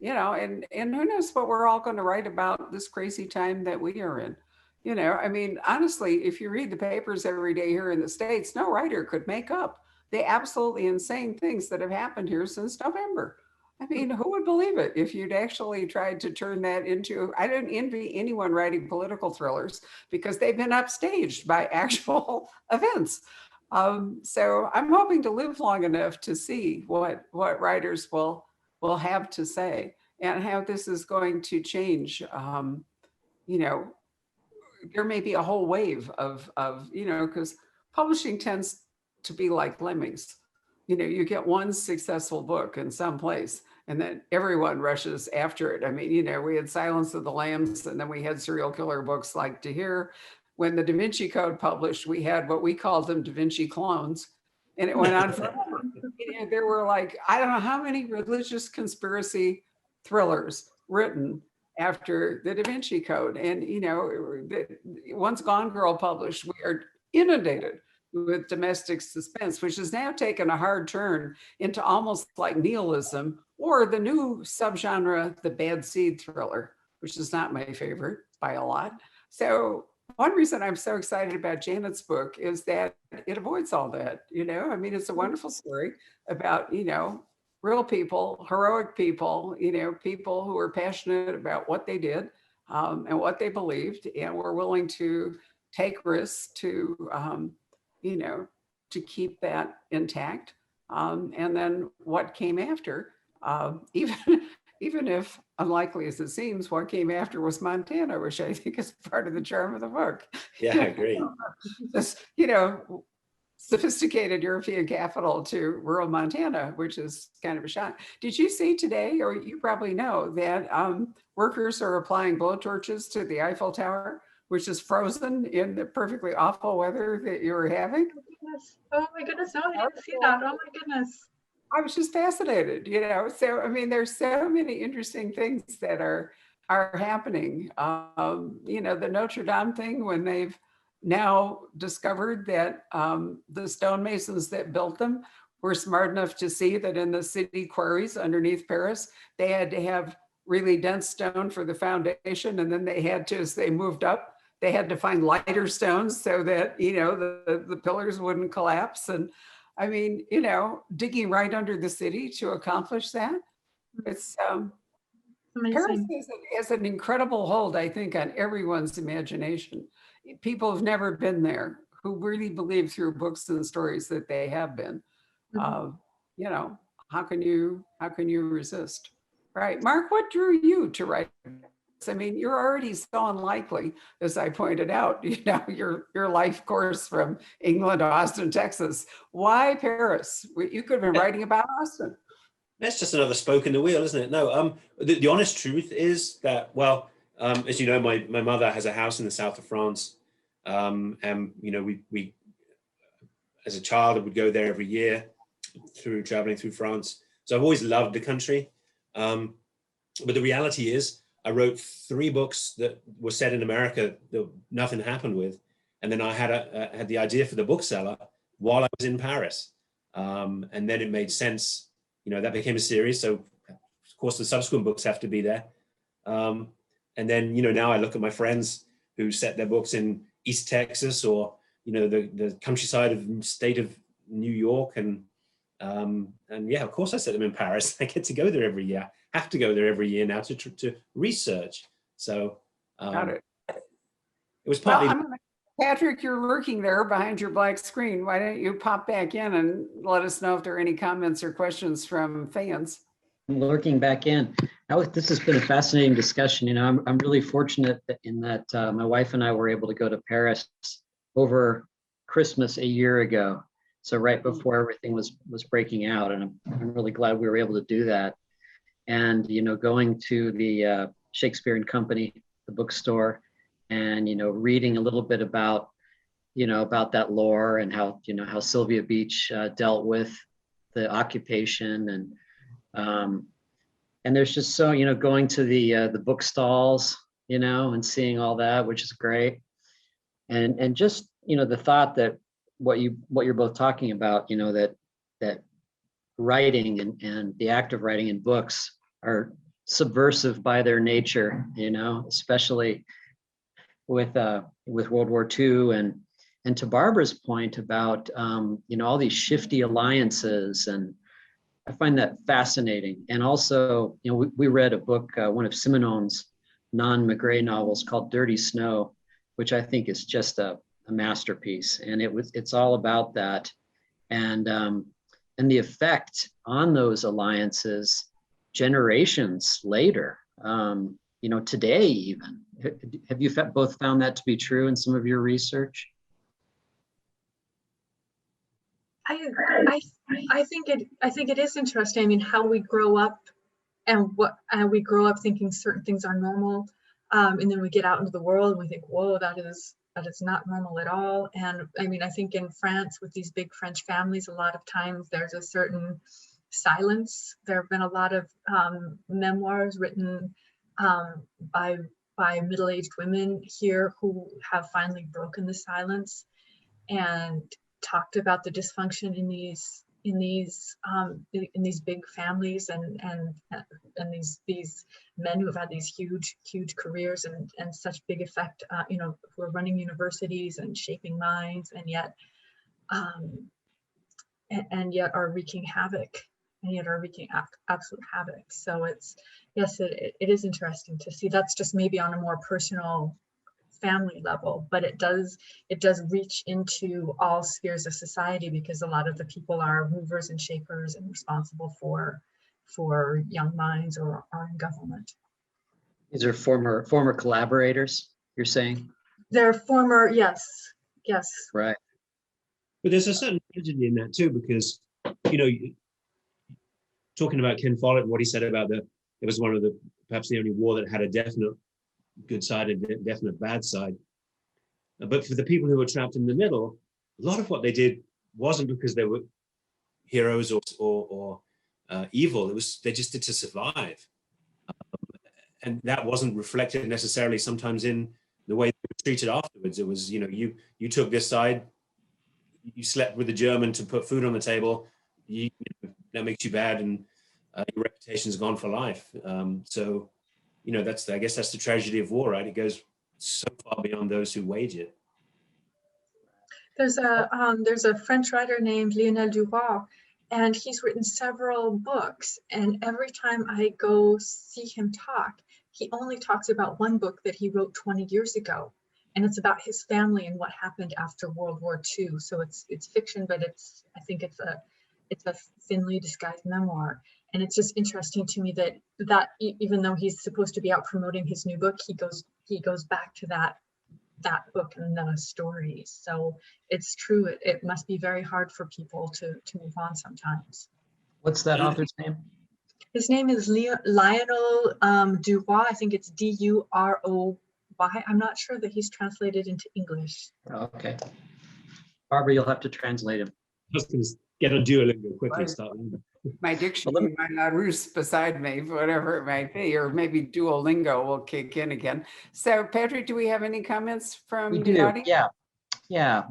You know, and who knows what we're all going to write about this crazy time that we are in. You know, I mean, honestly, if you read the papers every day here in the States, no writer could make up the absolutely insane things that have happened here since November. I mean, who would believe it if you'd actually tried to turn that into, I don't envy anyone writing political thrillers because they've been upstaged by actual events. So I'm hoping to live long enough to see what writers will have to say and how this is going to change. You know, there may be a whole wave of you know, because publishing tends to be like lemmings. You know, you get one successful book in some place and then everyone rushes after it. I mean, you know, we had Silence of the Lambs and then we had serial killer books like To Hear. When the Da Vinci Code published, we had what we called them Da Vinci clones. And it went on forever. You know, there were like, I don't know how many religious conspiracy thrillers written after the Da Vinci Code. And, you know, once Gone Girl published, we are inundated with domestic suspense, which has now taken a hard turn into almost like nihilism, or the new subgenre, the bad seed thriller, which is not my favorite by a lot. So one reason I'm so excited about Janet's book is that it avoids all that. You know, I mean, it's a wonderful story about, you know, real people, heroic people, you know, people who were passionate about what they did and what they believed and were willing to take risks to, you know, to keep that intact. And then what came after, even if unlikely as it seems, what came after was Montana, which I think is part of the charm of the book. Yeah, I agree. This, you know, sophisticated European capital to rural Montana, which is kind of a shock. Did you see today, or you probably know, that workers are applying blowtorches to the Eiffel Tower, which is frozen in the perfectly awful weather that you were having? Oh my goodness, no, I didn't see that. Oh my goodness. I was just fascinated, you know. So I mean, there's so many interesting things that are happening. You know, the Notre Dame thing, when they've now discovered that the stonemasons that built them were smart enough to see that in the city quarries underneath Paris, they had to have really dense stone for the foundation, and then they had to, as they moved up, they had to find lighter stones so that, you know, the pillars wouldn't collapse. And I mean, you know, digging right under the city to accomplish that. It's Paris has an incredible hold, I think, on everyone's imagination. People who've never been there, who really believe through books and stories that they have been. You know, how can you resist? Right, Mark, what drew you to write? I mean, you're already so unlikely, as I pointed out, you know, your life course from England to Austin, Texas. Why Paris? You could have been writing about Austin. That's just another spoke in the wheel, isn't it? No, the honest truth is that, well, as you know, my mother has a house in the south of France. And, you know, we as a child, I would go there every year traveling through France. So I've always loved the country. But the reality is, I wrote 3 books that were set in America that nothing happened with. And then I had the idea for the bookseller while I was in Paris. And then it made sense, you know, that became a series. So of course the subsequent books have to be there. And then, you know, now I look at my friends who set their books in East Texas or, you know, the countryside of state of New York. And yeah, of course I set them in Paris. I get to go there every year. Have to go there every year now to research. So Got it. It was partly. Well, Patrick, you're lurking there behind your black screen. Why don't you pop back in and let us know if there are any comments or questions from fans? I'm lurking back in. This has been a fascinating discussion. You know, I'm really fortunate in that my wife and I were able to go to Paris over Christmas a year ago. So right before everything was breaking out, and I'm really glad we were able to do that. And, you know, going to the Shakespeare and Company, the bookstore, and, you know, reading a little bit about, you know, about that lore and how, you know, how Sylvia Beach dealt with the occupation. And there's just so, you know, going to the book stalls, you know, and seeing all that, which is great. And just the thought that what you're both talking about, that writing and the act of writing in books are subversive by their nature, especially with World War II, and to Barbara's point about all these shifty alliances, and I find that fascinating. And also, we read a book, one of Simenon's non-McGray novels called Dirty Snow, which I think is just a masterpiece. And it's all about that, and the effect on those alliances generations later. Today even. Have you both found that to be true in some of your research? I think it is interesting. I mean, how we grow up and we grow up thinking certain things are normal, and then we get out into the world and we think, whoa, that is not normal at all. And I mean, I think in France, with these big French families, a lot of times there's a certain silence. There have been a lot of memoirs written by middle-aged women here who have finally broken the silence and talked about the dysfunction in these big families, and these men who have had these huge careers and such big effect, who are running universities and shaping minds, and yet are wreaking havoc, absolute havoc. So it is interesting to see. That's just maybe on a more personal family level, but it does reach into all spheres of society, because a lot of the people are movers and shakers and responsible for young minds or are in government. These are former collaborators, you're saying? They're former, yes. Right. But there's a certain tragedy in that too, because talking about Ken Follett and what he said about it was perhaps the only war that had a definite good side and a definite bad side. But for the people who were trapped in the middle, a lot of what they did wasn't because they were heroes or evil. They just did to survive, and that wasn't reflected necessarily sometimes in the way they were treated afterwards. It was, you took this side, you slept with the German to put food on the table. That makes you bad, and your reputation's gone for life. So. I guess that's the tragedy of war, right? It goes so far beyond those who wage it. There's a French writer named Lionel Duroy, and he's written several books. And every time I go see him talk, he only talks about one book that he wrote 20 years ago, and it's about his family and what happened after World War II. So it's fiction, but I think it's a thinly disguised memoir. And it's just interesting to me that even though he's supposed to be out promoting his new book, he goes back to that book and the stories. So it's true. It must be very hard for people to move on sometimes. What's that author's name? His name is Lionel Duroy. I think it's Duroy. I'm not sure that he's translated into English. Okay. Barbara, you'll have to translate him. I was going to get on Duolingo quickly and start learning. My dictionary might not roost beside me, whatever it might be, or maybe Duolingo will kick in again. So, Patrick, do we have any comments from the audience? Yeah.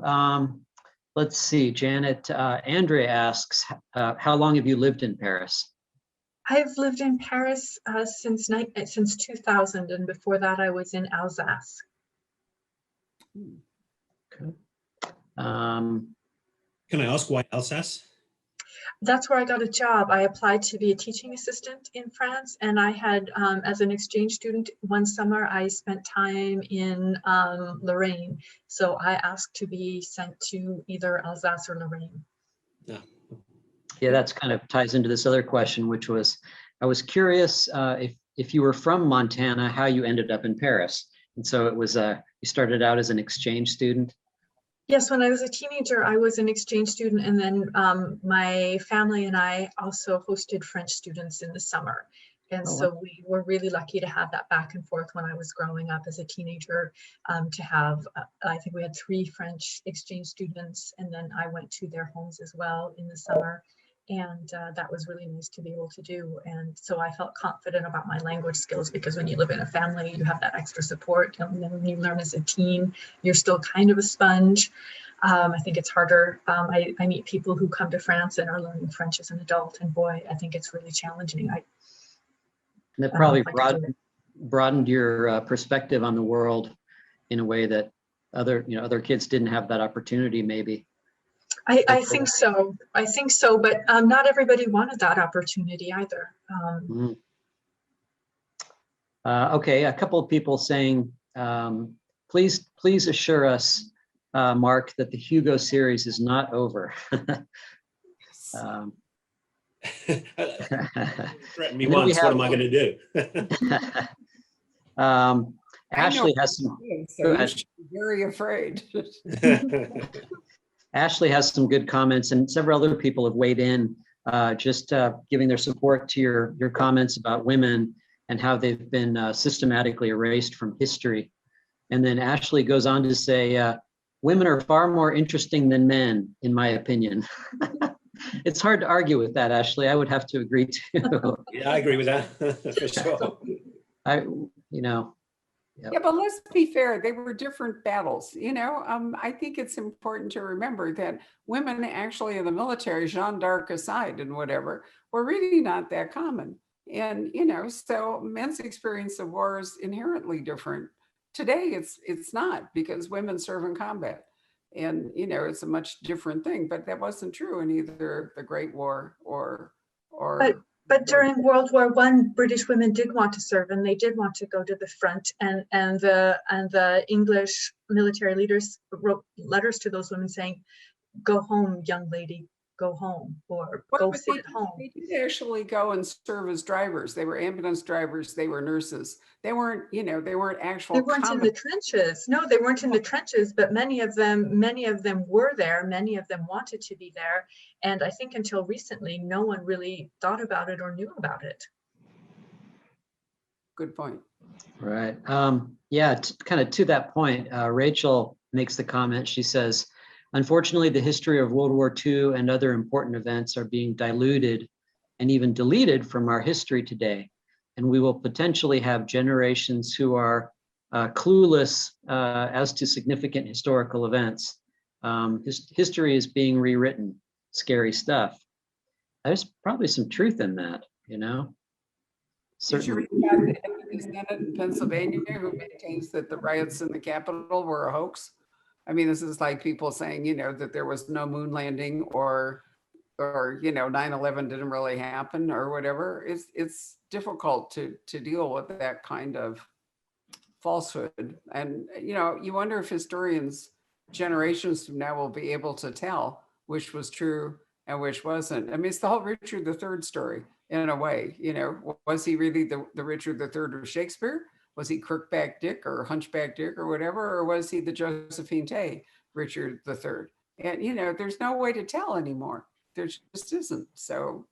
Let's see, Janet. Andrea asks, how long have you lived in Paris? I've lived in Paris since 2000, and before that, I was in Alsace. Okay. Can I ask why Alsace? That's where I got a job. I applied to be a teaching assistant in France, and I had, as an exchange student, one summer I spent time in Lorraine. So I asked to be sent to either Alsace or Lorraine. Yeah, that's kind of ties into this other question, which was, I was curious if you were from Montana, how you ended up in Paris. And so it was, you started out as an exchange student? Yes, when I was a teenager, I was an exchange student, and then my family and I also hosted French students in the summer. And so we were really lucky to have that back and forth when I was growing up as a teenager, to have, I think we had 3 French exchange students, and then I went to their homes as well in the summer. And that was really nice to be able to do. And so I felt confident about my language skills, because when you live in a family, you have that extra support. And then when you learn as a teen, you're still kind of a sponge. I think it's harder. I meet people who come to France and are learning French as an adult, and boy, I think it's really challenging. And it probably broadened your perspective on the world in a way that other kids didn't have that opportunity, maybe. I think so. I think so, but not everybody wanted that opportunity either. Okay, a couple of people saying, please assure us, Mark, that the Hugo series is not over. Threaten me once, what am I going to do? Ashley has some. So you should be very afraid. Ashley has some good comments, and several other people have weighed in, just giving their support to your comments about women and how they've been systematically erased from history. And then Ashley goes on to say, women are far more interesting than men, in my opinion. It's hard to argue with that, Ashley. I would have to agree too. Yeah, I agree with that for sure. Yeah, but let's be fair. They were different battles. I think it's important to remember that women actually in the military, Jeanne d'Arc aside and whatever, were really not that common. And, so men's experience of war is inherently different. Today, it's not, because women serve in combat. And, it's a much different thing, but that wasn't true in either the Great War or But during World War I, British women did want to serve, and they did want to go to the front. And the English military leaders wrote letters to those women saying, "Go home, young lady, go home," or "Go sit at home." They did actually go and serve as drivers. They were ambulance drivers. They were nurses. They weren't, they weren't actual. They weren't in the trenches. No, they weren't in the trenches, but many of them were there. Many of them wanted to be there. And I think until recently, no one really thought about it or knew about it. Good point. Right. Yeah, kind of to that point, Rachel makes the comment. She says, unfortunately, the history of World War II and other important events are being diluted and even deleted from our history today. And we will potentially have generations who are clueless as to significant historical events. History is being rewritten. Scary stuff. There's probably some truth in that, Certainly. Did you read about the Senate in Pennsylvania who maintains that the riots in the Capitol were a hoax? I mean, this is like people saying, that there was no moon landing or 9/11 didn't really happen or whatever. It's difficult to deal with that kind of falsehood. And, you wonder if historians generations from now will be able to tell which was true and which wasn't. I mean, it's the whole Richard III story in a way. Was he really the Richard III of Shakespeare? Was he Crookback Dick or Hunchback Dick or whatever? Or was he the Josephine Tay Richard III? And, there's no way to tell anymore. There just isn't. So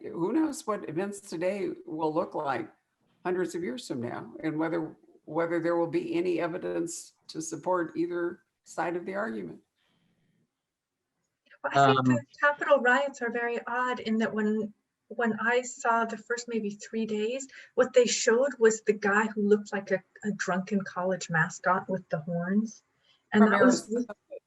who knows what events today will look like hundreds of years from now, and whether there will be any evidence to support either side of the argument. Well, I think the Capitol riots are very odd in that when I saw the first maybe 3 days, what they showed was the guy who looked like a drunken college mascot with the horns. And that was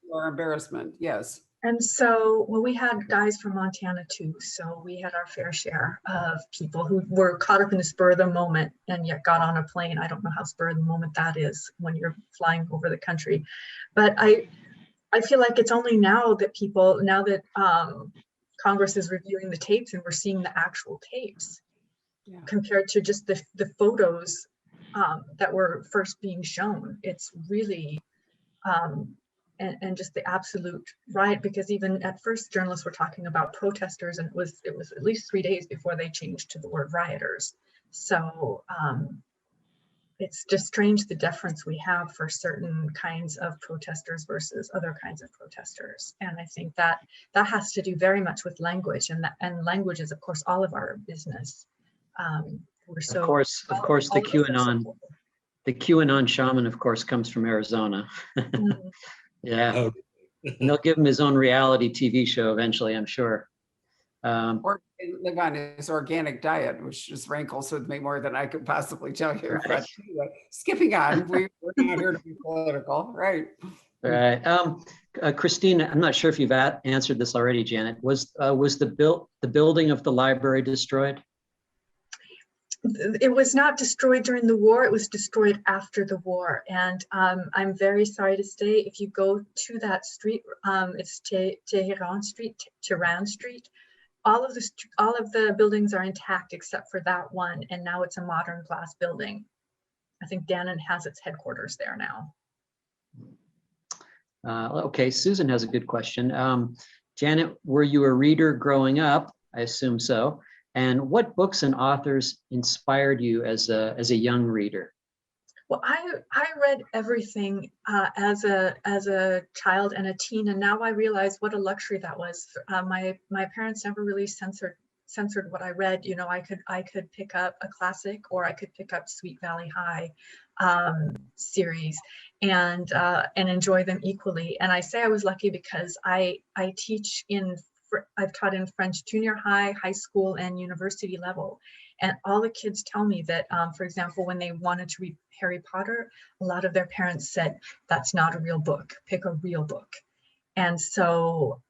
or embarrassment, yes. And so, well, we had guys from Montana too. So we had our fair share of people who were caught up in the spur of the moment and yet got on a plane. I don't know how spur of the moment that is when you're flying over the country. But I feel like it's only now that Congress is reviewing the tapes and we're seeing the actual tapes, compared to just the photos that were first being shown. It's really, and just the absolute riot, because even at first journalists were talking about protesters, and it was at least 3 days before they changed to the word rioters. So it's just strange the deference we have for certain kinds of protesters versus other kinds of protesters. And I think that has to do very much with language, and language is of course all of our business. We're so, of course the QAnon shaman of course comes from Arizona. Yeah. And they'll give him his own reality TV show eventually, I'm sure. Or live on his organic diet, which just rankles with me more than I could possibly tell you. Right. But anyway, skipping on, we're not here to be political, right? Right. Christine, I'm not sure if you've answered this already, Janet. Was the building of the library destroyed? It was not destroyed during the war. It was destroyed after the war. And I'm very sorry to say, if you go to that street, it's Tehran Street. All of the buildings are intact except for that one, and now it's a modern glass building. I think Dannon has its headquarters there now. Okay, Susan has a good question. Janet, were you a reader growing up? I assume so. And what books and authors inspired you as a young reader? Well, I read everything as a child and a teen, and now I realize what a luxury that was. My parents never really censored what I read. You know, I could pick up a classic, or I could pick up Sweet Valley High series and enjoy them equally. And I say I was lucky because I've taught in French junior high, high school, and university level. And all the kids tell me that, for example, when they wanted to read Harry Potter, a lot of their parents said, that's not a real book, pick a real book. And so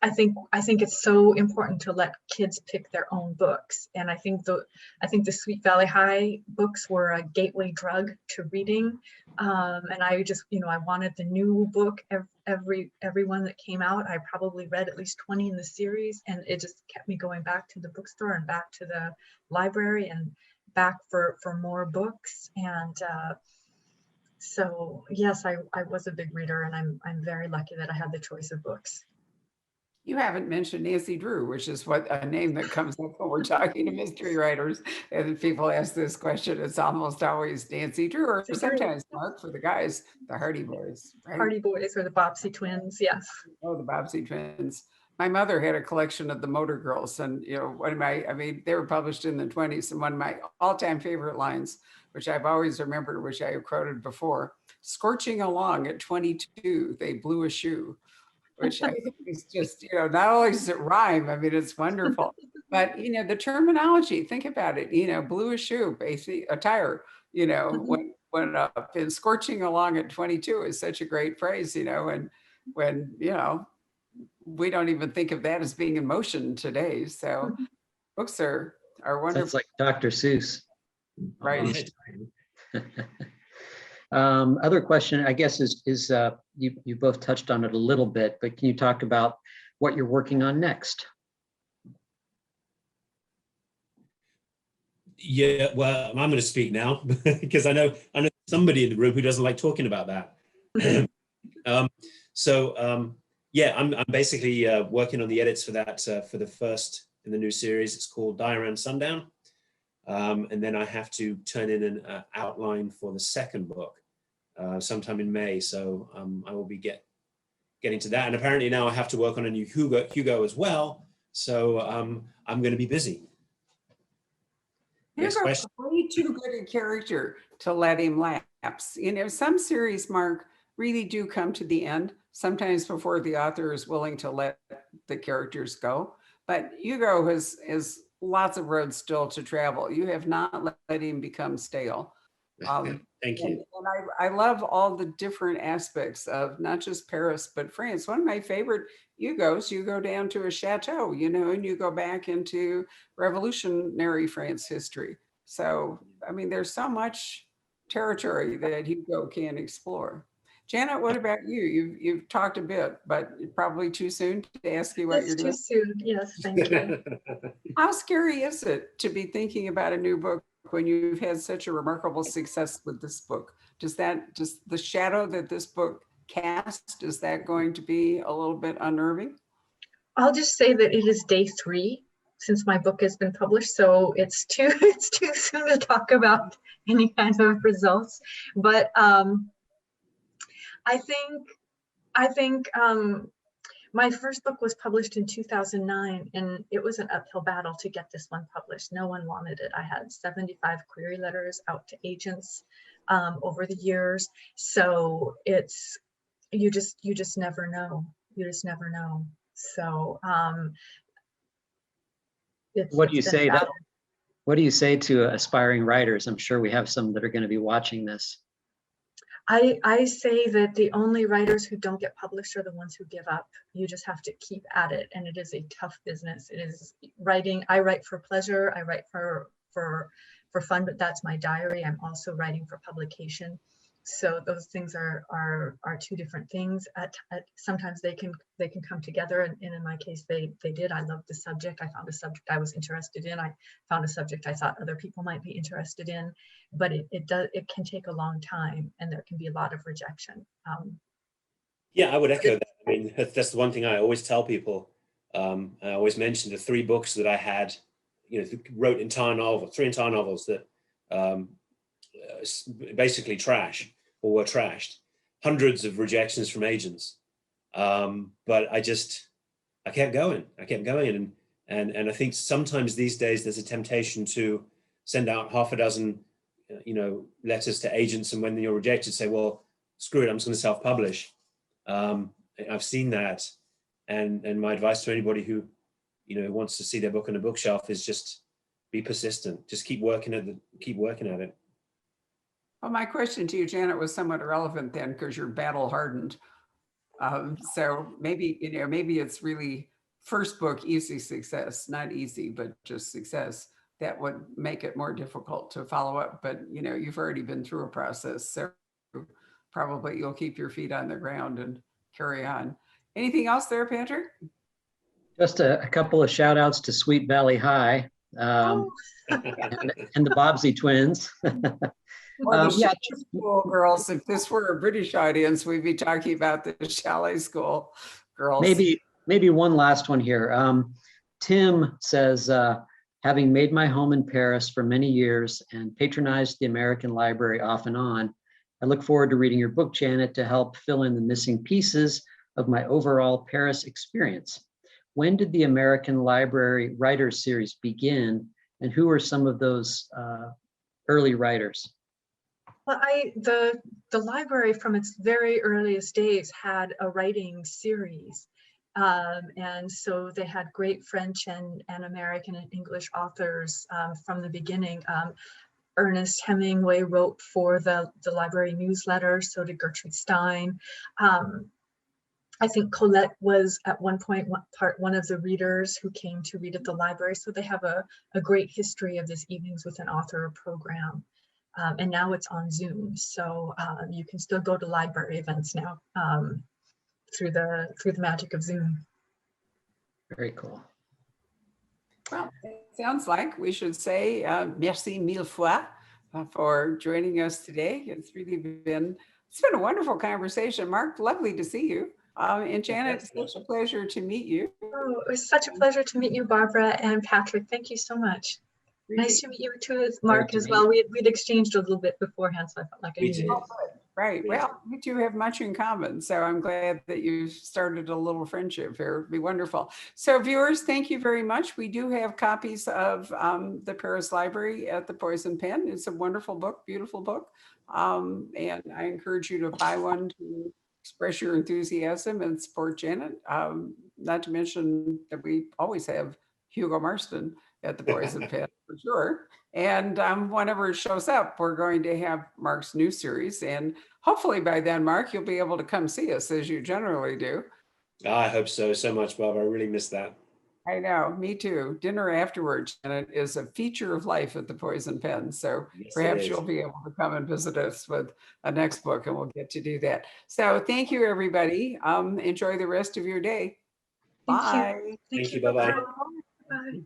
I think it's so important to let kids pick their own books. And I think the Sweet Valley High books were a gateway drug to reading. And I just, I wanted the new book every one that came out. I probably read at least 20 in the series, and it just kept me going back to the bookstore and back to the library and back for more books. And so yes, I was a big reader, and I'm very lucky that I had the choice of books. You haven't mentioned Nancy Drew, which is a name that comes up when we're talking to mystery writers. And people ask this question, it's almost always Nancy Drew, or sometimes Mark for the guys, the Hardy Boys. Right? Hardy Boys or the Bobbsey Twins, yes. Oh, the Bobbsey Twins. My mother had a collection of the Motor Girls, and they were published in the 20s. And one of my all-time favorite lines, which I've always remembered, which I have quoted before: "Scorching along at 22, they blew a shoe." Which I think is just, not only does it rhyme, it's wonderful, but, the terminology, think about it, blew a shoe, basically a tire, went up, and scorching along at 22 is such a great phrase, and when, we don't even think of that as being in motion today. So books are wonderful. Sounds like Dr. Seuss. Right. Other question, I guess, is you both touched on it a little bit, but can you talk about what you're working on next? Yeah, well, I'm going to speak now because I know somebody in the room who doesn't like talking about that. Yeah, I'm basically working on the edits for that for the first in the new series. It's called Die Around Sundown. And then I have to turn in an outline for the second book sometime in May. So I will be getting to that. And apparently now I have to work on a new Hugo as well. So I'm going to be busy. Next question. Way too good a character to let him lapse. Some series, Mark, really do come to the end, sometimes before the author is willing to let the characters go. But Hugo has lots of roads still to travel. You have not let him become stale. Thank you. And I love all the different aspects of not just Paris, but France. One of my favorite Hugos, you go down to a chateau, and you go back into revolutionary France history. So, there's so much territory that Hugo can explore. Janet, what about you? You've talked a bit, but probably too soon to ask you what you're doing. It's too soon, yes, thank you. How scary is it to be thinking about a new book when you've had such a remarkable success with this book? Does the shadow that this book casts, is that going to be a little bit unnerving? I'll just say that it is day 3 since my book has been published, so it's too soon to talk about any kind of results. But I think my first book was published in 2009, and it was an uphill battle to get this one published. No one wanted it. I had 75 query letters out to agents over the years. So you just never know. You just never know. So What do you it's been say a to battle. what do you say to aspiring writers? I'm sure we have some that are going to be watching this. I say that the only writers who don't get published are the ones who give up. You just have to keep at it, and it is a tough business. It is writing. I write for pleasure. I write for fun, but that's my diary. I'm also writing for publication. So those things are two different things. Sometimes they can come together, and in my case, they did. I loved the subject. I found a subject I was interested in. I found a subject I thought other people might be interested in, but it can take a long time, and there can be a lot of rejection. Yeah, I would echo that. I mean, that's the one thing I always tell people. I always mention the 3 books that I had, wrote three entire novels that basically were trashed, hundreds of rejections from agents. But I kept going. And I think sometimes these days there's a temptation to send out half a dozen, letters to agents, and when you're rejected, say, well, screw it, I'm just going to self-publish. I've seen that, and my advice to anybody who, wants to see their book on a bookshelf is just be persistent. Just keep working at it. Well, my question to you, Janet, was somewhat irrelevant then, because you're battle hardened. So maybe it's really first book, easy success, not easy, but just success. That would make it more difficult to follow up. But, you've already been through a process. So probably you'll keep your feet on the ground and carry on. Anything else there, Patrick? Just a couple of shout outs to Sweet Valley High and the Bobbsey twins. Or the Yeah, Chalet School girls. If this were a British audience, we'd be talking about the Chalet School girls. maybe one last one here. Tim says, having made my home in Paris for many years and patronized the American Library off and on, I look forward to reading your book, Janet, to help fill in the missing pieces of my overall Paris experience. When did the American Library Writers Series begin, and who are some of those early writers? Well, the library from its very earliest days had a writing series. And so they had great French and American and English authors from the beginning. Ernest Hemingway wrote for the library newsletter, so did Gertrude Stein. I think Colette was at one point one of the readers who came to read at the library. So they have a great history of this Evenings with an Author program. And now it's on Zoom. So you can still go to library events now through the magic of Zoom. Very cool. Well, it sounds like we should say merci mille fois for joining us today. It's been a wonderful conversation. Mark, lovely to see you. And Janet, it's such a pleasure to meet you. Oh, it was such a pleasure to meet you, Barbara and Patrick. Thank you so much. Really? Nice to meet you too, Mark, as well. We'd exchanged a little bit beforehand, so I felt like I knew you. Right. Well, we two have much in common. So I'm glad that you started a little friendship here. It'd be wonderful. So viewers, thank you very much. We do have copies of the Paris Library at the Poison Pen. It's a wonderful book, beautiful book. And I encourage you to buy one to express your enthusiasm and support Janet. Not to mention that we always have Hugo Marston at the Poison Pen for sure. And whenever it shows up, we're going to have Mark's new series. And hopefully by then, Mark, you'll be able to come see us as you generally do. I hope so much, Bob. I really miss that. I know, me too. Dinner afterwards, and it is a feature of life at the Poison Pen. So yes, perhaps you'll be able to come and visit us with a next book, and we'll get to do that. So thank you, everybody. Enjoy the rest of your day. Bye. Thank you. Bye-bye. Bye.